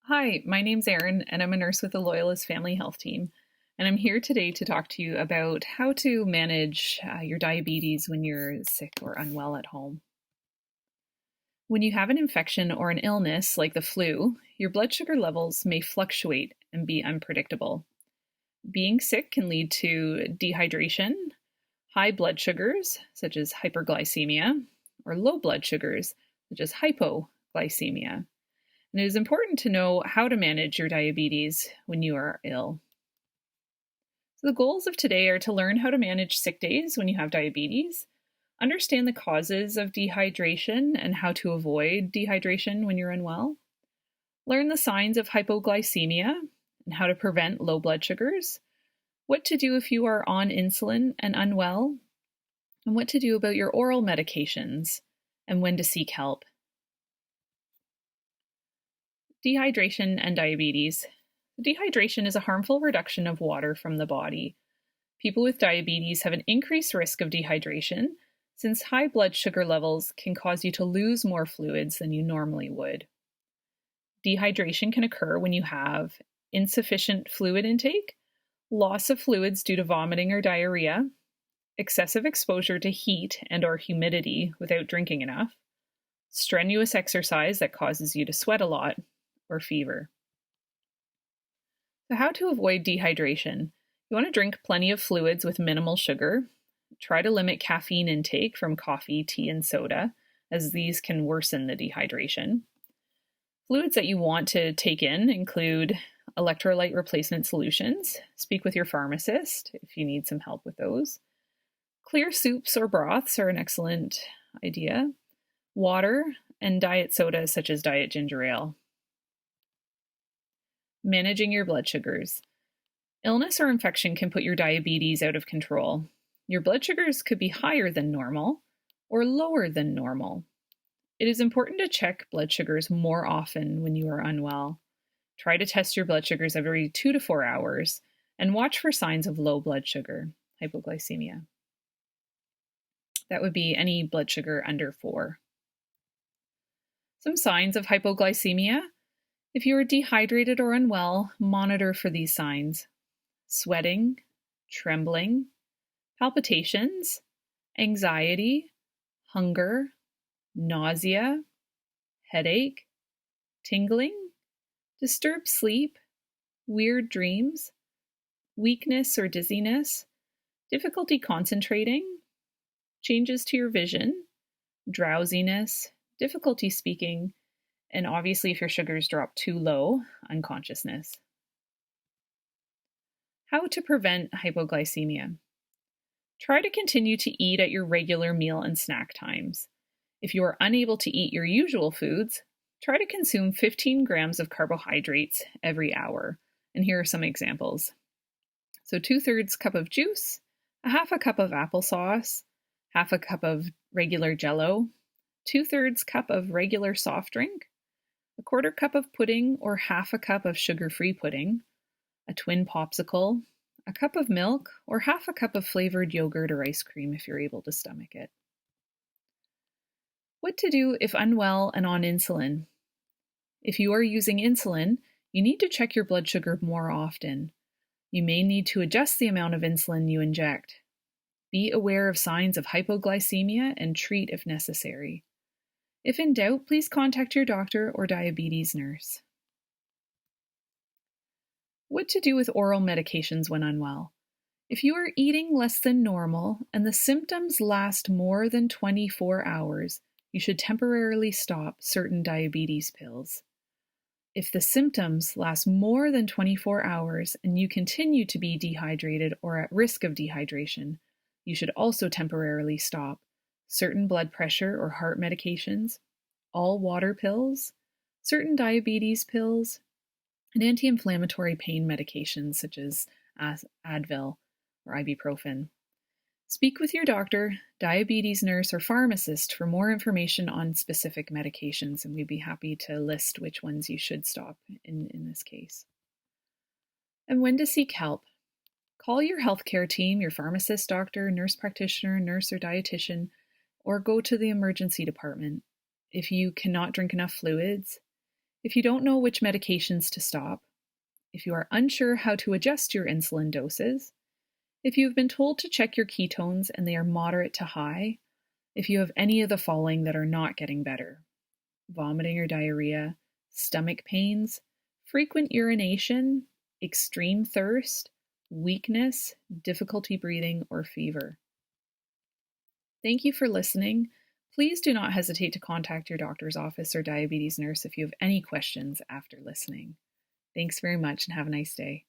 Hi, my name's Erin, and I'm a nurse with the Loyalist Family Health Team. And I'm here today to talk to you about how to manage your diabetes when you're sick or unwell at home. When you have an infection or an illness like the flu, your blood sugar levels may fluctuate and be unpredictable. Being sick can lead to dehydration, high blood sugars, such as hyperglycemia, or low blood sugars, such as hypoglycemia. And it is important to know how to manage your diabetes when you are ill. So, the goals of today are to learn how to manage sick days when you have diabetes, understand the causes of dehydration and how to avoid dehydration when you're unwell, learn the signs of hypoglycemia and how to prevent low blood sugars, what to do if you are on insulin and unwell, and what to do about your oral medications and when to seek help. Dehydration and diabetes. Dehydration is a harmful reduction of water from the body. People with diabetes have an increased risk of dehydration since high blood sugar levels can cause you to lose more fluids than you normally would. Dehydration can occur when you have insufficient fluid intake, loss of fluids due to vomiting or diarrhea, excessive exposure to heat and/or humidity without drinking enough, strenuous exercise that causes you to sweat a lot, or fever. So, how to avoid dehydration? You want to drink plenty of fluids with minimal sugar. Try to limit caffeine intake from coffee, tea, and soda, as these can worsen the dehydration. Fluids that you want to take in include electrolyte replacement solutions. Speak with your pharmacist if you need some help with those. Clear soups or broths are an excellent idea. Water and diet sodas such as diet ginger ale. Managing your blood sugars. Illness or infection can put your diabetes out of control. Your blood sugars could be higher than normal or lower than normal. It is important to check blood sugars more often when you are unwell. Try to test your blood sugars every 2 to 4 hours and watch for signs of low blood sugar, hypoglycemia. That would be any blood sugar under 4. Some signs of hypoglycemia. If you are dehydrated or unwell, monitor for these signs: sweating, trembling, palpitations, anxiety, hunger, nausea, headache, tingling, disturbed sleep, weird dreams, weakness or dizziness, difficulty concentrating, changes to your vision, drowsiness, difficulty speaking, and obviously if your sugars drop too low, unconsciousness. How to prevent hypoglycemia. Try to continue to eat at your regular meal and snack times. If you are unable to eat your usual foods, try to consume 15 grams of carbohydrates every hour. And here are some examples. So 2/3 cup of juice, a half a cup of applesauce, half a cup of regular Jell-O, 2/3 cup of regular soft drink, a 1/4 cup of pudding or half a cup of sugar-free pudding, a twin popsicle, a cup of milk, or half a cup of flavored yogurt or ice cream if you're able to stomach it. What to do if unwell and on insulin? If you are using insulin, you need to check your blood sugar more often. You may need to adjust the amount of insulin you inject. Be aware of signs of hypoglycemia and treat if necessary. If in doubt, please contact your doctor or diabetes nurse. What to do with oral medications when unwell? If you are eating less than normal and the symptoms last more than 24 hours, you should temporarily stop certain diabetes pills. If the symptoms last more than 24 hours and you continue to be dehydrated or at risk of dehydration, you should also temporarily stop certain blood pressure or heart medications, all water pills, certain diabetes pills, and anti-inflammatory pain medications such as Advil or ibuprofen. Speak with your doctor, diabetes nurse, or pharmacist for more information on specific medications, and we'd be happy to list which ones you should stop in this case. And when to seek help. Call your healthcare team, your pharmacist, doctor, nurse practitioner, nurse or dietitian, or go to the emergency department. If you cannot drink enough fluids, If you don't know which medications to stop, if you are unsure how to adjust your insulin doses, if you have been told to check your ketones and they are moderate to high, if you have any of the following that are not getting better: vomiting or diarrhea, stomach pains, frequent urination, extreme thirst, weakness, difficulty breathing, or fever. Thank you for listening. Please do not hesitate to contact your doctor's office or diabetes nurse if you have any questions after listening. Thanks very much and have a nice day.